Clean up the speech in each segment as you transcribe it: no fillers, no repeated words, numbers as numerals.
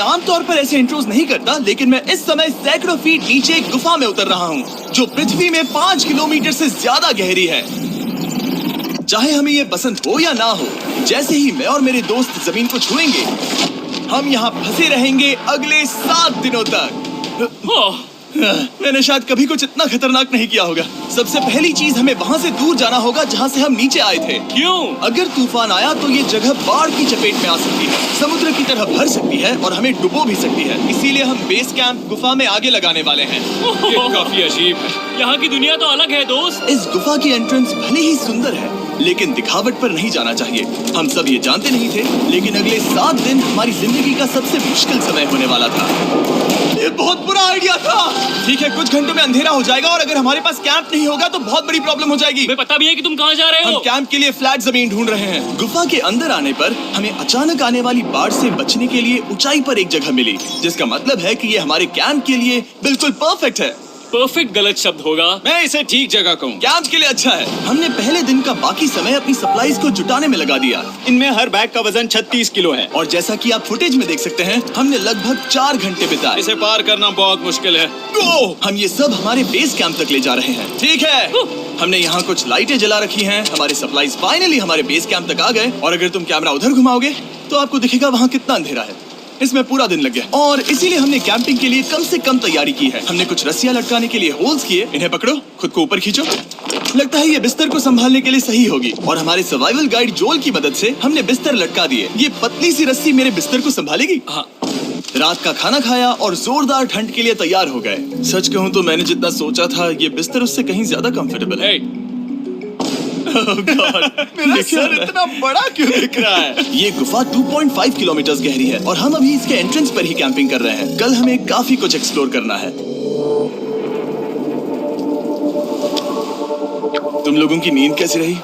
आमतौर पर ऐसे इंट्रोज नहीं करता, लेकिन मैं इस समय सैकड़ों फीट नीचे एक गुफा में उतर रहा हूँ जो पृथ्वी में 5 किलोमीटर से ज्यादा गहरी है। चाहे हमें ये पसंद हो या ना हो, जैसे ही मैं और मेरे दोस्त जमीन को छुएंगे, हम यहाँ फंसे रहेंगे अगले 7 दिनों तक। मैंने शायद कभी कुछ इतना खतरनाक नहीं किया होगा। सबसे पहली चीज, हमें वहाँ से दूर जाना होगा जहाँ से हम नीचे आए थे। क्यों? अगर तूफान आया तो ये जगह बाढ़ की चपेट में आ सकती है, समुद्र की तरह भर सकती है और हमें डुबो भी सकती है। इसीलिए हम बेस कैंप गुफा में आगे लगाने वाले हैं। ये काफी अजीब है। यहाँ की दुनिया तो अलग है दोस्त। इस गुफा की एंट्रेंस भले ही सुंदर है, लेकिन दिखावट पर नहीं जाना चाहिए। हम सब ये जानते नहीं थे, लेकिन अगले 7 दिन हमारी जिंदगी का सबसे मुश्किल समय होने वाला था। ये बहुत बुरा आइडिया था। ठीक है, कुछ घंटों में अंधेरा हो जाएगा और अगर हमारे पास कैंप नहीं होगा तो बहुत बड़ी प्रॉब्लम हो जाएगी। हमें पता भी है कि तुम कहाँ जा रहे हो। हम कैंप के लिए फ्लैट जमीन ढूंढ रहे हैं। गुफा के अंदर आने पर हमें अचानक आने वाली बाढ़ से बचने के लिए ऊंचाई पर एक जगह मिली, जिसका मतलब है कि ये हमारे कैंप के लिए बिल्कुल परफेक्ट है। परफेक्ट गलत शब्द होगा। मैं इसे ठीक जगह कहूँ। कैंप के लिए अच्छा है। हमने पहले दिन का बाकी समय अपनी सप्लाईज को जुटाने में लगा दिया। इनमें हर बैग का वजन 36 किलो है और जैसा कि आप फुटेज में देख सकते हैं, हमने लगभग 4 घंटे बिताए। इसे पार करना बहुत मुश्किल है। हम ये सब हमारे बेस कैंप तक ले जा रहे हैं। ठीक है, हमने यहाँ कुछ लाइटें जला रखी हैं। हमारे सप्लाईज फाइनली हमारे बेस कैंप तक आ गए और अगर तुम कैमरा उधर घुमाओगे तो आपको दिखेगा वहाँ कितना अंधेरा है। इसमें पूरा दिन लग गया और इसीलिए हमने कैंपिंग के लिए कम से कम तैयारी की है। हमने कुछ रस्सियां लटकाने के लिए होल्स किए। इन्हें पकड़ो, खुद को ऊपर खींचो। लगता है ये बिस्तर को संभालने के लिए सही होगी और हमारे सर्वाइवल गाइड जोल की मदद से हमने बिस्तर लटका दिए। ये पतली सी रस्सी मेरे बिस्तर को संभालेगी। हाँ। रात का खाना खाया और जोरदार ठंड के लिए तैयार हो गए। सच कहूँ तो मैंने जितना सोचा था, ये बिस्तर उससे कहीं ज्यादा कंफर्टेबल है। मेरा सर इतना बड़ा क्यों दिख रहा है? ये गुफा 2.5 किलोमीटर गहरी है और हम अभी इसके एंट्रेंस पर ही कैंपिंग कर रहे हैं। कल हमें काफी कुछ एक्सप्लोर करना है। तुम लोगों की नींद कैसी रही?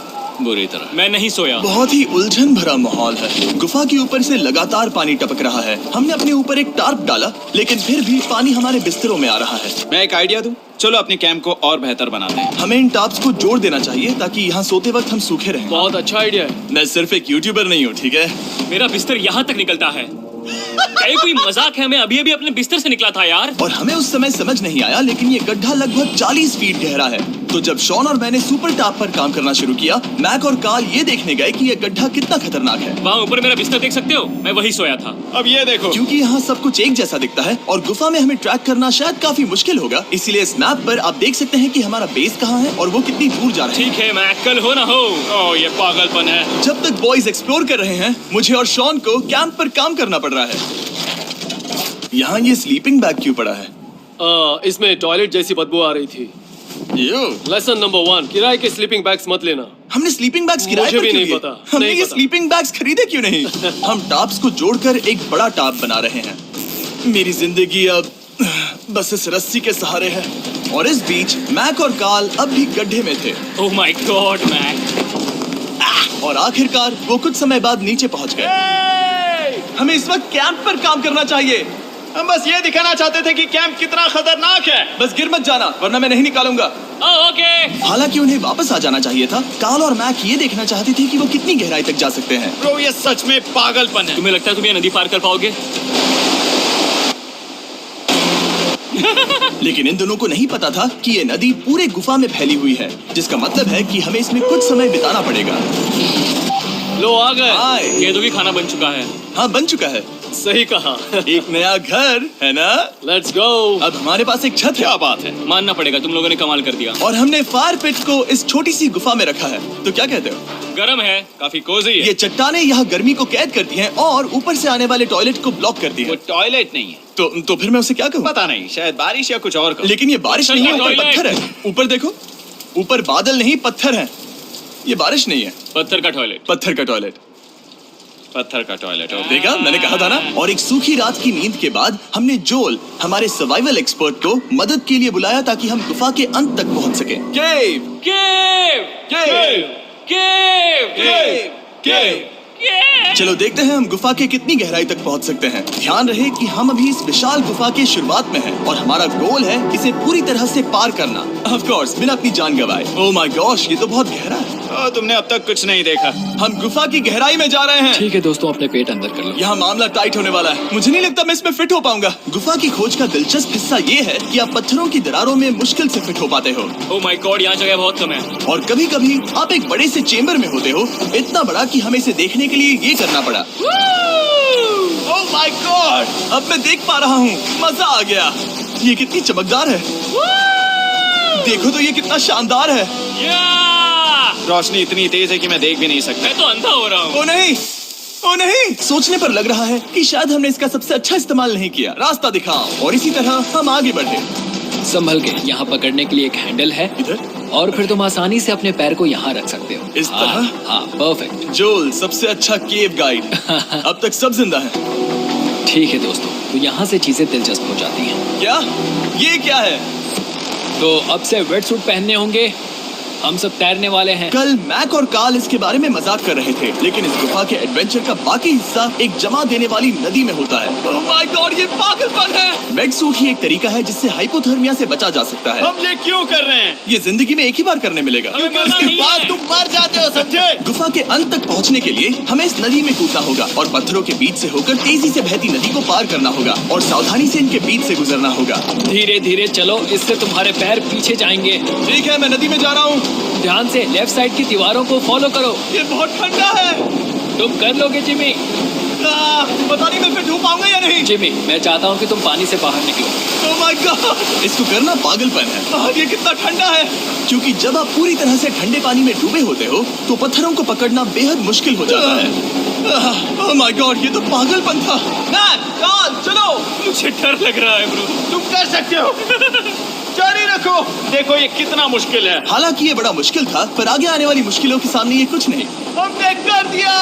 बुरी तरह। मैं नहीं सोया। बहुत ही उलझन भरा माहौल है। गुफा के ऊपर से लगातार पानी टपक रहा है। हमने अपने ऊपर एक टार्प डाला, लेकिन फिर भी पानी हमारे बिस्तरों में आ रहा है। मैं एक आइडिया दूं? चलो अपने कैंप को और बेहतर बनाते हैं। हमें इन टार्प्स को जोड़ देना चाहिए ताकि यहाँ सोते वक्त हम सूखे रहें। बहुत अच्छा आइडिया है। मैं सिर्फ एक यूट्यूबर नहीं हूँ, ठीक है? मेरा बिस्तर यहाँ तक निकलता है। क्या ये कोई मजाक है? मैं अभी अभी अपने बिस्तर से निकला था यार। और हमें उस समय समझ नहीं आया, लेकिन ये गड्ढा लगभग 40 फीट गहरा है। तो जब शॉन और मैंने सुपर टाप पर काम करना शुरू किया, मैक और कार्ल ये देखने गए कि ये गड्ढा कितना खतरनाक है। वहाँ ऊपर मेरा बिस्तर देख सकते हो? मैं वही सोया था। अब ये देखो, क्योंकि यहाँ सब कुछ एक जैसा दिखता है और गुफा में हमें ट्रैक करना शायद काफी मुश्किल होगा, इसीलिए इस मैप पर आप देख सकते हैं कि हमारा बेस कहाँ है और वो कितनी दूर जा रहा है। ठीक है, मैं कल हो ना हो। ओह ये पागलपन है। जब तक बॉयज एक्सप्लोर कर रहे हैं, मुझे और शॉन को कैंप पर काम करना पड़ रहा है। यहाँ ये स्लीपिंग बैग क्यों पड़ा है? इसमें टॉयलेट जैसी बदबू आ रही थी। लेसन नंबर 1, किराए के स्लीपिंग बैग्स मत लेना। हमने स्लीपिंग बैग्स किराए पर मुझे भी क्यों नहीं लिए? पता। हमने नहीं ये पता। स्लीपिंग बैग्स खरीदे क्यों नहीं? हम टाप्स को जोड़कर एक बड़ा टाप बना रहे हैं। मेरी जिंदगी अब बस इस रस्सी के सहारे है। और इस बीच मैक और कार्ल अब भी गड्ढे में थे। Oh my God Mac. और आखिरकार वो कुछ समय बाद नीचे पहुंच गए। हमें इस वक्त कैंप पर काम करना चाहिए। हम बस ये दिखाना चाहते थे कि कैंप कितना खतरनाक है। बस गिर मत जाना, वरना मैं नहीं निकालूंगा। ओके। हालांकि उन्हें वापस आ जाना चाहिए था। कार्ल और मैक ये देखना चाहते थे कि वो कितनी गहराई तक जा सकते हैं। ब्रो ये सच में पागलपन है। तुम्हें लगता है तुम ये नदी पार कर पाओगे? लेकिन इन दोनों को नहीं पता था कि ये नदी पूरे गुफा में फैली हुई है, जिसका मतलब है कि हमें इसमें कुछ समय बिताना पड़ेगा। लो आ गए। आए। कह दो कि खाना बन चुका है। हाँ, बन चुका है। सही कहा। एक नया घर है ना? Let's go. अब हमारे पास एक छत है। क्या बात है। मानना पड़ेगा, तुम लोगों ने कमाल कर दिया। और हमने फायर पिट को इस छोटी सी गुफा में रखा है। तो क्या कहते हो? गर्म है। काफी कोजी है। ये चट्टानें यहाँ गर्मी को कैद करती हैं और ऊपर से आने वाले टॉयलेट को ब्लॉक करती वो हैं। टॉयलेट नहीं है। तो फिर मैं उसे क्या कहूँ? पता नहीं, शायद बारिश या कुछ और कहूं। लेकिन ये बारिश नहीं है, ऊपर टॉयलेट। पत्थर है। ऊपर देखो, ऊपर बादल नहीं पत्थर है। ये बारिश नहीं है, पत्थर का टॉयलेट। पत्थर का टॉयलेट। पत्थर का टॉयलेट। देखा, मैंने कहा था ना। और एक सूखी रात की नींद के बाद हमने जोल, हमारे सर्वाइवल एक्सपर्ट को मदद के लिए बुलाया ताकि हम गुफा के अंत तक पहुंच सकें। केव, केव, केव, केव, केव, केव। चलो देखते हैं हम गुफा के कितनी गहराई तक पहुंच सकते हैं। ध्यान रहे कि हम अभी इस विशाल गुफा के शुरुआत में हैं और हमारा गोल है इसे पूरी तरह से पार करना। ऑफ कोर्स, बिना अपनी जान गंवाए। ओह माय गॉश, ये तो बहुत गहरा है। तुमने अब तक कुछ नहीं देखा। हम गुफा की गहराई में जा रहे हैं। ठीक है दोस्तों, अपने पेट अंदर कर लो। यहाँ मामला टाइट होने वाला है। मुझे नहीं लगता मैं इसमें फिट हो पाऊंगा। गुफा की खोज का दिलचस्प हिस्सा ये है कि आप पत्थरों की दरारों में मुश्किल से फिट हो पाते हो, ओह माय गॉड, यहाँ जगह बहुत कम है। और कभी कभी आप एक बड़े से चेम्बर में होते हो, इतना बड़ा कि हमें इसे देखने के लिए ये करना पड़ा। ओह माय गॉड, अब मैं देख पा रहा हूँ। मजा आ गया। ये कितनी चमकदार है। देखो तो ये कितना शानदार है। रोशनी इतनी तेज है कि मैं देख भी नहीं सकता। मैं तो अंधा हो रहा हूँ। ओ नहीं, ओ नहीं, सोचने पर लग रहा है कि शायद हमने इसका सबसे अच्छा इस्तेमाल नहीं किया। रास्ता दिखाओ। और इसी तरह हम आगे बढ़े। संभल के, यहाँ पकड़ने के लिए एक हैंडल है इधर और फिर तुम आसानी से अपने पैर को यहाँ रख सकते हो। इस तरह? हाँ, परफेक्ट। जोल, सबसे अच्छा केव गाइड। अब तक सब जिंदा हैं। ठीक है दोस्तों, तो यहाँ से चीजें दिलचस्प हो जाती हैं। क्या? ये क्या है? तो अब से वेट सूट पहनने होंगे। हम सब तैरने वाले हैं। कल मैक और कार्ल इसके बारे में मजाक कर रहे थे, लेकिन इस गुफा के एडवेंचर का बाकी हिस्सा एक जमा देने वाली नदी में होता है। ओह माय गॉड, ये पागलपन है। वेट सूट ही एक तरीका है जिससे हाइपोथर्मिया से बचा जा सकता है। हम ये क्यों कर रहे हैं? ये जिंदगी में एक ही बार करने मिलेगा। हमें मरना उसके नहीं बाद है। तुम मर जाते हो, समझे? गुफा के अंत तक पहुंचने के लिए हमें इस नदी में कूदना होगा और पत्थरों के बीच से होकर तेजी से बहती नदी को पार करना होगा और सावधानी से इनके बीच से गुजरना होगा। धीरे धीरे चलो, इससे तुम्हारे पैर पीछे जाएंगे। ठीक है, मैं नदी में जा रहा हूँ। ध्यान से लेफ्ट साइड की दीवारों को फॉलो करो। ये बहुत ठंडा है। तुम कर लोगे जिमी। पता नहीं मैं फिट हो पाऊंगा या नहीं। जिमी, मैं चाहता हूँ कि तुम पानी से बाहर निकलो। ओह माय गॉड, इसको करना पागलपन है। ये कितना ठंडा है। क्योंकि जब आप पूरी तरह से ठंडे पानी में डूबे होते हो तो पत्थरों को पकड़ना बेहद मुश्किल हो जाता है। ओह माय गॉड, ये तो पागलपन था। चलो। मुझे डर लग रहा है ब्रो। तुम कर सकते हो। जारी रखो। देखो ये कितना मुश्किल है। हालांकि ये बड़ा मुश्किल था, पर आगे आने वाली मुश्किलों के सामने ये कुछ नहीं। हमने कर दिया।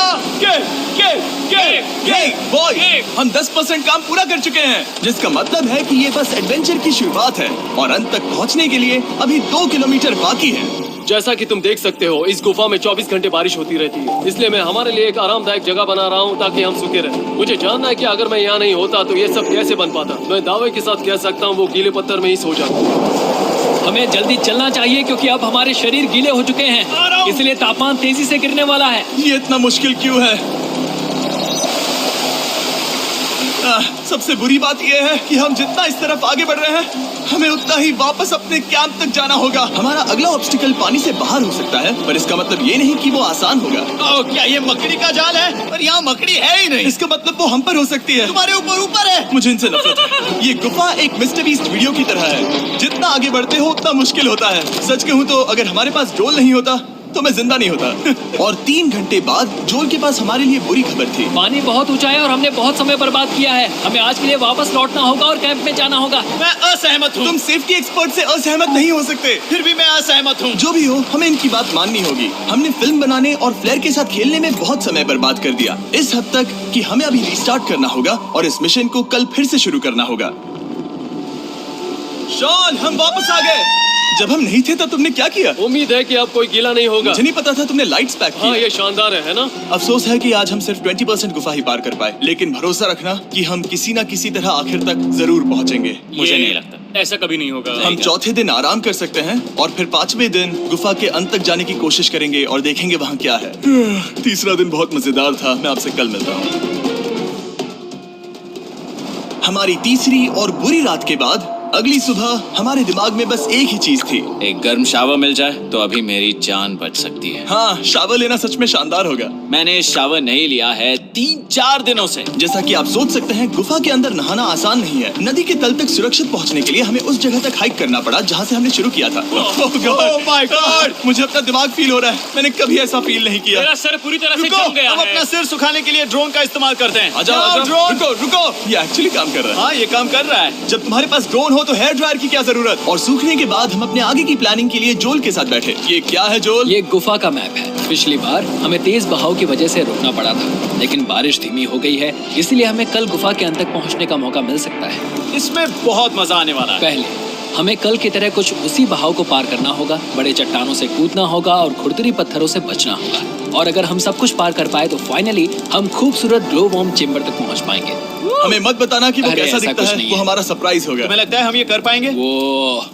बॉय, हम 10% काम पूरा कर चुके हैं, जिसका मतलब है कि ये बस एडवेंचर की शुरुआत है और अंत तक पहुंचने के लिए अभी 2 किलोमीटर बाकी है। जैसा कि तुम देख सकते हो, इस गुफा में 24 घंटे बारिश होती रहती है। इसलिए मैं हमारे लिए एक आरामदायक जगह बना रहा हूँ ताकि हम सूखे रहें। मुझे जानना है कि अगर मैं यहाँ नहीं होता तो ये सब कैसे बन पाता। मैं दावे के साथ कह सकता हूँ वो गीले पत्थर में ही सो जाता। हमें जल्दी चलना चाहिए क्योंकि अब हमारे शरीर गीले हो चुके हैं, इसलिए तापमान तेजी से गिरने वाला है। ये इतना मुश्किल क्यों है? सबसे बुरी बात यह है कि हम जितना इस तरफ आगे बढ़ रहे हैं, हमें उतना ही वापस अपने कैंप तक जाना होगा। हमारा अगला ऑब्स्टिकल पानी से बाहर हो सकता है, पर इसका मतलब ये नहीं कि वो आसान होगा। क्या ये मकड़ी का जाल है? पर यहाँ मकड़ी है ही नहीं। इसका मतलब वो हम पर हो सकती है। तुम्हारे ऊपर है। मुझे इनसे नफरत है। ये गुफा एक मिस्टर बीस्ट वीडियो की तरह है। जितना आगे बढ़ते हो उतना मुश्किल होता है। सच कहूँ तो अगर हमारे पास जोल नहीं होता तो मैं जिंदा नहीं होता। और 3 घंटे बाद जोल के पास हमारे लिए बुरी खबर थी। पानी बहुत ऊंचा है और हमने बहुत समय बर्बाद किया है। हमें आज के लिए वापस लौटना होगा और कैंप में जाना होगा। मैं असहमत हूँ। तुम सेफ्टी एक्सपर्ट से असहमत नहीं हो सकते। फिर भी मैं असहमत हूँ। जो भी हो, हमें इनकी बात माननी होगी। हमने फिल्म बनाने और फ्लेयर के साथ खेलने में बहुत समय बर्बाद कर दिया, इस हद तक कि हमें अभी रिस्टार्ट करना होगा और इस मिशन को कल फिर से शुरू करना होगा। शॉन, हम वापस आ गए। जब हम नहीं थे तब तुमने क्या किया? उम्मीद है कि अब कोई गीला नहीं होगा। मुझे नहीं पता था तुमने लाइट्स पैक की। हाँ, ये शानदार है ना? अफसोस है कि आज हम सिर्फ 20% गुफा ही पार कर पाए, लेकिन भरोसा रखना कि हम किसी न किसी तरह आखिर तक जरूर पहुंचेंगे। मुझे नहीं लगता ऐसा कभी नहीं होगा। हम चौथे दिन आराम कर सकते हैं और फिर 5वें दिन गुफा के अंत तक जाने की कोशिश करेंगे और देखेंगे वहाँ क्या है। तीसरा दिन बहुत मजेदार था। मैं आपसे कल मिलता हूँ। हमारी तीसरी और बुरी रात के बाद अगली सुबह हमारे दिमाग में बस एक ही चीज थी। एक गर्म शावर मिल जाए तो अभी मेरी जान बच सकती है। हाँ, शावर लेना सच में शानदार होगा। मैंने शावर नहीं लिया है 3-4 दिनों से। जैसा कि आप सोच सकते हैं, गुफा के अंदर नहाना आसान नहीं है। नदी के तल तक सुरक्षित पहुंचने के लिए हमें उस जगह तक हाइक करना पड़ा जहां से हमने शुरू किया था। Oh my God! मुझे अपना दिमाग फील हो रहा है। मैंने कभी ऐसा फील नहीं किया। मेरा सर पूरी तरह से रुको, जम गया हम अपना है। सिर सुखाने के लिए ड्रोन का इस्तेमाल करते हैं। आजाओ, ड्रोन। रुको। ये एक्चुअली काम कर रहा है। हाँ, ये काम कर रहा है। जब तुम्हारे पास ड्रोन हो तो हेयर ड्रायर की क्या जरूरत। और सूखने के बाद हम अपने आगे की प्लानिंग के लिए जोल के साथ बैठे। ये क्या है जोल? ये गुफा का मैप है। पिछली बार हमें तेज बहाव की वजह से रुकना पड़ा था, लेकिन बारिश धीमी हो गई है, इसलिए हमें कल गुफा के अंत तक पहुंचने का मौका मिल सकता है। इसमें बहुत मजा आने वाला है। पहले हमें कल की तरह कुछ उसी बहाव को पार करना होगा, बड़े चट्टानों से कूदना होगा और खुरदुरी पत्थरों से बचना होगा। और अगर हम सब कुछ पार कर पाए तो फाइनली हम खूबसूरत ग्लो वार्म चेम्बर तक पहुंच पाएंगे। हमें मत बताना कि वो अरे, कैसा ऐसा दिखता कुछ है। नहीं वो है। हमारा सरप्राइज होगा। तुम्हें लगता है हम ये कर पाएंगे? वो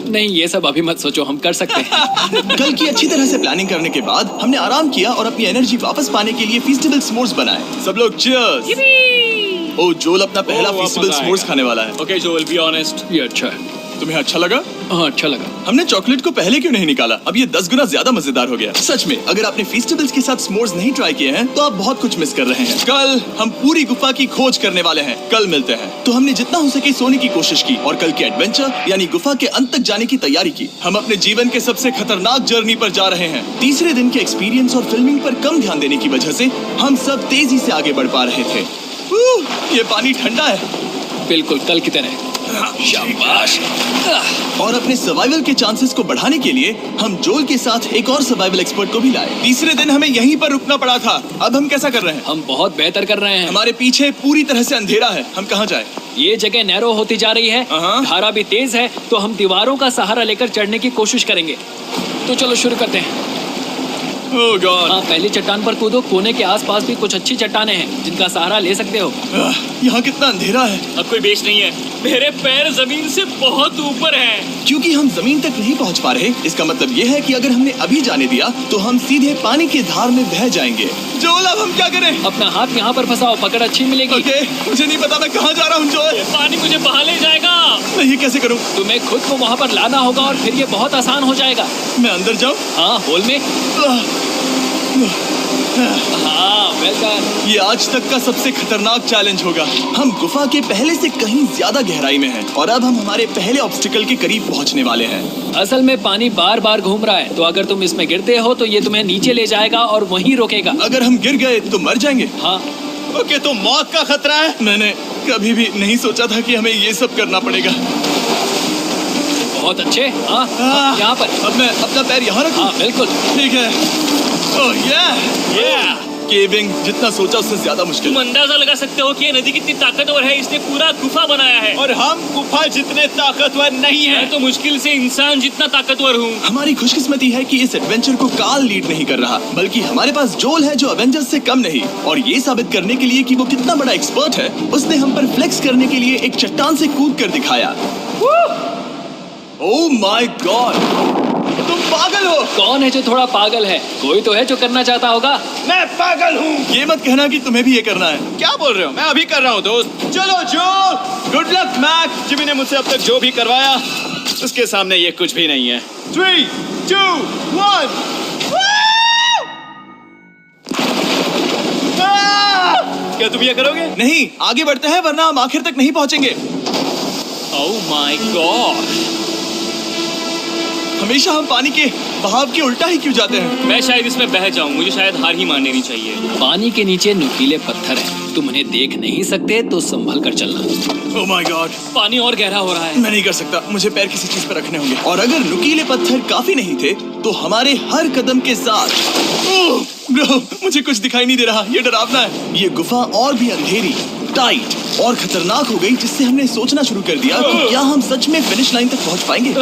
नहीं, ये सब अभी मत सोचो, हम कर सकते हैं। कल की अच्छी तरह से प्लानिंग करने के बाद हमने आराम किया और अपनी एनर्जी वापस पाने के लिए फीस्टेबल s'mores बनाए। सब लोग cheers! ओ जोल अपना पहला वाह, फीस्टेबल मजा s'mores आएगा। खाने वाला है। Okay Joel, be honest. ये अच्छा है। तुम्हें अच्छा लगा? हाँ, अच्छा लगा। हमने चॉकलेट को पहले क्यों नहीं निकाला? अब ये 10 गुना ज्यादा मजेदार हो गया। सच में, अगर आपने फीस्टेबल्स के साथ s'mores नहीं ट्राई किए हैं तो आप बहुत कुछ मिस कर रहे हैं। कल हम पूरी गुफा की खोज करने वाले हैं। कल मिलते हैं। तो हमने जितना हो सके सोने की कोशिश की और कल के एडवेंचर यानी गुफा के अंत तक जाने की तैयारी की। हम अपने जीवन के सबसे खतरनाक जर्नी पर जा रहे हैं। तीसरे दिन के एक्सपीरियंस और फिल्मिंग पर कम ध्यान देने की वजह से हम सब तेजी से आगे बढ़ पा रहे थे। ये पानी ठंडा है। बिल्कुल कल की तरह। शाबाश। और अपने सर्वाइवल के चांसेस को बढ़ाने के लिए हम जोल के साथ एक और सर्वाइवल एक्सपर्ट को भी लाए। तीसरे दिन हमें यहीं पर रुकना पड़ा था। अब हम कैसा कर रहे हैं? हम बहुत बेहतर कर रहे हैं। हमारे पीछे पूरी तरह से अंधेरा है। हम कहाँ जाए? ये जगह नैरो होती जा रही है, हाँ। धारा भी तेज है, तो हम दीवारों का सहारा लेकर चढ़ने की कोशिश करेंगे। तो चलो शुरू करते हैं। ओह गॉड। हाँ, पहली चट्टान पर कूदो। कोने के आसपास भी कुछ अच्छी चट्टानें हैं जिनका सहारा ले सकते हो। यहाँ कितना अंधेरा है। अब कोई बेस नहीं है। मेरे पैर जमीन से बहुत ऊपर हैं। क्योंकि हम जमीन तक नहीं पहुँच पा रहे, इसका मतलब ये है कि अगर हमने अभी जाने दिया तो हम सीधे पानी की धार में बह जाएंगे। जोल, अब हम क्या करें? अपना हाथ यहाँ पर फंसाओ, पकड़ अच्छी मिलेगी। ओके, मुझे नहीं पता मैं कहाँ जा रहा हूँ जोल। पानी मुझे बहा ले जाएगा। मैं ये कैसे करूँ? तुम्हें खुद को वहाँ पर लाना होगा और फिर ये बहुत आसान हो जाएगा। मैं अंदर जाऊँ? हाँ, होल में। हाँ, वेल डन। ये आज तक का सबसे खतरनाक चैलेंज होगा। हम गुफा के पहले से कहीं ज्यादा गहराई में हैं और अब हम हमारे पहले ऑब्स्टिकल के करीब पहुंचने वाले हैं। असल में पानी बार बार घूम रहा है, तो अगर तुम इसमें गिरते हो तो ये तुम्हें नीचे ले जाएगा और वहीं रोकेगा। अगर हम गिर गए तो मर जाएंगे। हाँ, ओके, तो मौत का खतरा है। मैंने कभी भी नहीं सोचा था कि हमें ये सब करना पड़ेगा। बहुत अच्छे। हाँ, यहाँ पर। अब मैं अपना पैर यहाँ रखूं? हाँ, बिल्कुल। ठीक है। ओह Yeah! केविंग जितना सोचा उससे ज्यादा मुश्किल तुम है। अंदाजा लगा सकते हो कि ये नदी कितनी ताकतवर है। इसने पूरा गुफा बनाया है। और हम गुफा जितने ताकतवर नहीं मैं हैं। तो मुश्किल से इंसान जितना ताकतवर हूँ। हमारी खुशकिस्मती है कि इस एडवेंचर को काल लीड नहीं कर रहा, बल्कि हमारे पास जोल है जो अवेंजर्स से कम नहीं। और ये साबित करने के लिए कि वो कितना बड़ा एक्सपर्ट है, उसने हम पर फ्लेक्स करने के लिए एक चट्टान से कूद कर दिखाया। ओह माय गॉड, तुम पागल हो। कौन है जो थोड़ा पागल है? कोई तो है जो करना चाहता होगा। मैं पागल हूँ। ये मत कहना कि तुम्हें भी ये करना है। क्या बोल रहे हो? मैं अभी कर रहा हूँ दोस्त। चलो जो, गुड लक मैक। जिमी ने मुझसे अब तक जो भी करवाया उसके सामने ये कुछ भी नहीं है। 3, 2, 1। क्या तुम ये करोगे? नहीं, आगे बढ़ते हैं वरना हम आखिर तक नहीं पहुंचेंगे। ओह माय गॉड। हमेशा हम पानी के बहाव के उल्टा ही क्यों जाते हैं? मैं शायद इसमें बह जाऊं। मुझे शायद हार ही मान लेनी चाहिए। पानी के नीचे नुकीले पत्थर हैं। तुम उन्हें देख नहीं सकते तो संभल कर चलना। ओह माय गॉड, पानी और गहरा हो रहा है। मैं नहीं कर सकता। मुझे पैर किसी चीज पर रखने होंगे। और अगर नुकीले पत्थर काफी नहीं थे तो हमारे हर कदम के साथ ओह ब्रो, मुझे कुछ दिखाई नहीं दे रहा। ये डरावना है। ये गुफा और भी अंधेरी, टाइट और खतरनाक हो गई, जिससे हमने सोचना शुरू कर दिया कि क्या हम सच में फिनिश लाइन तक पहुंच पाएंगे।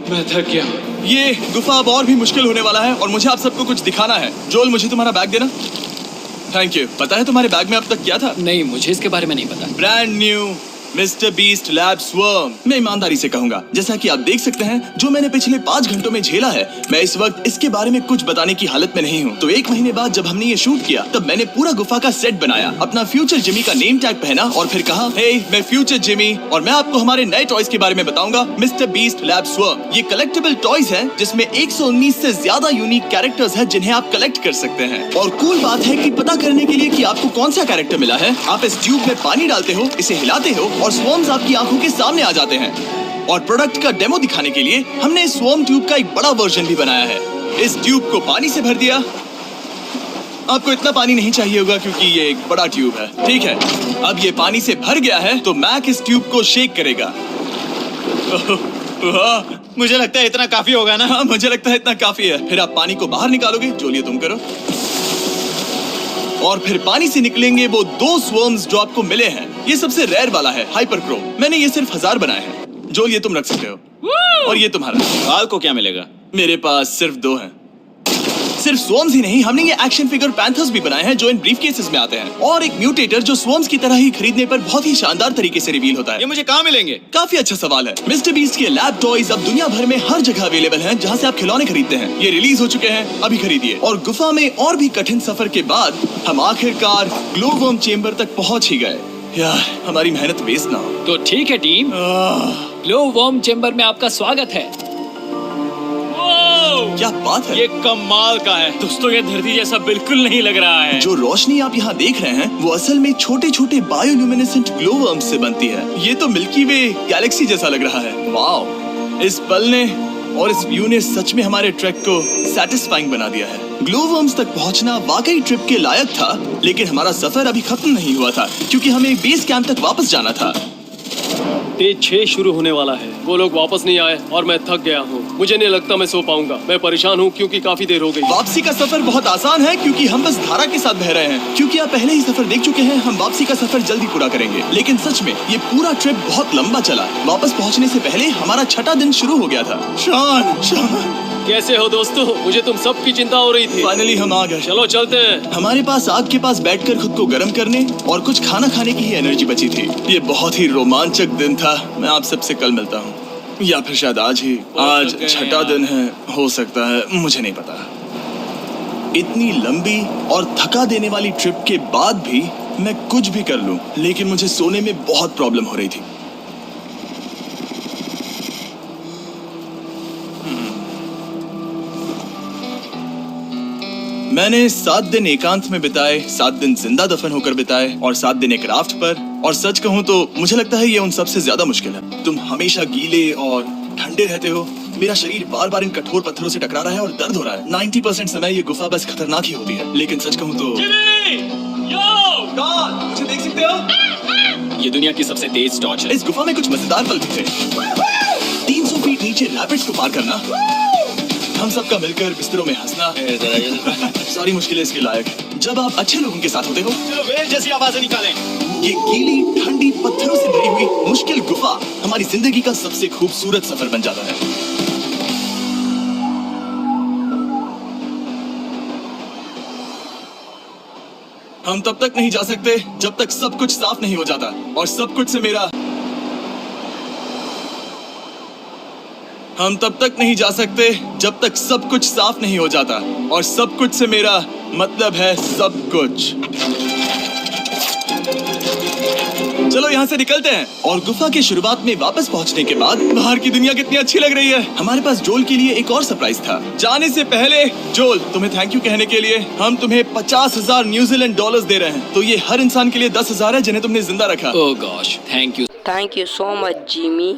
मैं थक गया। ये गुफा अब और भी मुश्किल होने वाला है और मुझे आप सबको कुछ दिखाना है। जोल, मुझे तुम्हारा बैग देना। Thank you. पता है तुम्हारे बैग में अब तक क्या था? नहीं, मुझे इसके बारे में नहीं पता। Brand new mister beast lab swarm. मैं ईमानदारी से कहूंगा, जैसा कि आप देख सकते हैं, जो मैंने पिछले 5 घंटों में झेला है, मैं इस वक्त इसके बारे में कुछ बताने की हालत में नहीं हूँ। तो 1 महीने बाद जब हमने ये शूट किया, तब मैंने पूरा गुफा का सेट बनाया, अपना फ्यूचर जिमी का नेम टैग पहना और फिर कहा, हे मैं फ्यूचर जिमी और मैं आपको हमारे नए टॉयज के बारे में बताऊंगा, मिस्टर बीस्ट लैब स्वर्म। ये कलेक्टेबल टॉयज हैं जिसमें 119 से ज्यादा यूनिक कैरेक्टर्स हैं जिन्हें आप कलेक्ट कर सकते हैं। और कूल बात है कि पता करने के लिए कि आपको कौन सा कैरेक्टर मिला है, आप इस ट्यूब में पानी डालते हो, इसे हिलाते हो और स्वर्म्स आपकी आंखों के सामने आ जाते हैं। और प्रोडक्ट का डेमो दिखाने के लिए हमने इस स्वॉर्म ट्यूब का एक बड़ा वर्जन भी बनाया है। इस ट्यूब को पानी से भर दिया। आपको इतना पानी नहीं चाहिए होगा क्योंकि ये एक बड़ा ट्यूब है। ठीक है, अब ये पानी से भर गया है तो मैक इस ट्यूब को शेक करेगा। मुझे लगता है इतना काफी होगा ना। हाँ, मुझे लगता है इतना काफी है। फिर आप पानी को बाहर निकालोगे। जोलिए तुम करो। और फिर पानी से निकलेंगे वो 2 स्वर्म्स जो आपको मिले हैं। ये सबसे रेयर वाला है, हाइपरक्रोम। मैंने ये सिर्फ 1000 बनाए हैं। जोल, ये तुम रख सकते हो। और ये तुम्हारा। काल को क्या मिलेगा? मेरे पास सिर्फ 2 हैं। सिर्फ स्वॉर्म्स ही नहीं, हमने ये एक्शन फिगर पैंथर्स भी बनाए हैं जो इन ब्रीफ केसेस में आते हैं, और एक म्यूटेटर जो स्वॉर्म्स की तरह ही खरीदने पर बहुत ही शानदार तरीके से रिवील होता है। ये मुझे कहाँ मिलेंगे? काफी अच्छा सवाल है। मिस्टर बीस्ट के लैब टॉयज अब दुनिया भर में हर जगह अवेलेबल हैं जहां से आप खिलौने खरीदते हैं। ये रिलीज हो चुके हैं, अभी खरीदिए। और गुफा में और भी कठिन सफर के बाद हम आखिरकार ग्लो वर्म चेम्बर तक पहुंच ही गए। यार, हमारी मेहनत वेस्ट ना हो। तो ठीक है टीम, ग्लो वर्म चेम्बर में आपका स्वागत है। क्या बात है? ये कमाल का है। दोस्तों ये धरती जैसा बिल्कुल नहीं लग रहा है। जो रोशनी आप यहाँ देख रहे हैं वो असल में छोटे छोटे बायोल्यूमिनेसेंट ग्लो वर्म्स से बनती है। ये तो मिल्की वे गैलेक्सी जैसा लग रहा है। वाओ, इस पल ने और इस व्यू ने सच में हमारे ट्रैक को सैटिस्फाइंग बना दिया है। ग्लो वर्म्स तक पहुंचना वाकई ट्रिप के लायक था, लेकिन हमारा सफर अभी खत्म नहीं हुआ था क्योंकि हमें बेस कैंप तक वापस जाना था। डे 6 शुरू होने वाला है। वो लोग वापस नहीं आए और मैं थक गया हूँ। मुझे नहीं लगता मैं सो पाऊंगा। मैं परेशान हूँ क्योंकि काफी देर हो गई। वापसी का सफर बहुत आसान है क्योंकि हम बस धारा के साथ बह रहे हैं। क्योंकि आप पहले ही सफर देख चुके हैं, हम वापसी का सफर जल्दी पूरा करेंगे। लेकिन सच में ये पूरा ट्रिप बहुत लंबा चला। वापस पहुंचने से पहले हमारा 6वां दिन शुरू हो गया था। शान, कैसे हो दोस्तों? मुझे तुम सब की चिंता हो रही थी। फाइनली हम आ गए। चलो चलते हैं। हमारे पास आग के पास बैठकर खुद को गर्म करने और कुछ खाना खाने की ही एनर्जी बची थी। ये बहुत ही रोमांचक दिन था। मैं आप सबसे कल मिलता हूँ, या फिर शायद आज ही। आज 6वां दिन है, हो सकता है, मुझे नहीं पता। इतनी लंबी और थका देने वाली ट्रिप के बाद भी मैं कुछ भी कर लूं, लेकिन मुझे सोने में बहुत प्रॉब्लम हो रही थी। मैंने 7 दिन एकांत में बिताए, 7 दिन जिंदा दफन होकर बिताए और 7 दिन एक राफ्ट पर। और सच कहूं तो मुझे लगता है ये उन सबसे ज्यादा मुश्किल है। तुम हमेशा गीले और ठंडे रहते हो। मेरा शरीर बार बार इन कठोर पत्थरों से टकरा रहा है और दर्द हो रहा है। 90% समय ये गुफा बस खतरनाक ही होती है। लेकिन सच कहूं तो कौन? मुझे देख सकते हो? ये दुनिया की सबसे तेज टॉर्च है। इस गुफा में कुछ मजेदार पल भी थे। 300 फीट नीचे रैपिड्स को पार करना, हम सबका मिलकर बिस्तरों में हंसना, सारी मुश्किलें इसके लायक है जब आप अच्छे लोगों के साथ होते हो। चलो वेल जैसी आवाजें निकालें। ये गीली ठंडी पत्थरों से भरी हुई मुश्किल गुफा हमारी जिंदगी का सबसे खूबसूरत सफर बन जाता है। हम तब तक नहीं जा सकते जब तक सब कुछ साफ नहीं हो जाता, और सब कुछ से मेरा हम तब तक नहीं जा सकते जब तक सब कुछ साफ नहीं हो जाता, और सब कुछ से मेरा मतलब है सब कुछ। चलो यहाँ से निकलते हैं। और गुफा के शुरुआत में वापस पहुँचने के बाद बाहर की दुनिया कितनी अच्छी लग रही है। हमारे पास जोल के लिए एक और सरप्राइज था। जाने से पहले जोल, तुम्हें थैंक यू कहने के लिए हम तुम्हें 50,000 न्यूजीलैंड डॉलर्स दे रहे हैं। तो ये हर इंसान के लिए 10,000 है जिन्हें तुमने जिंदा रखा। Oh gosh, thank you. Thank you so much, Jimmy.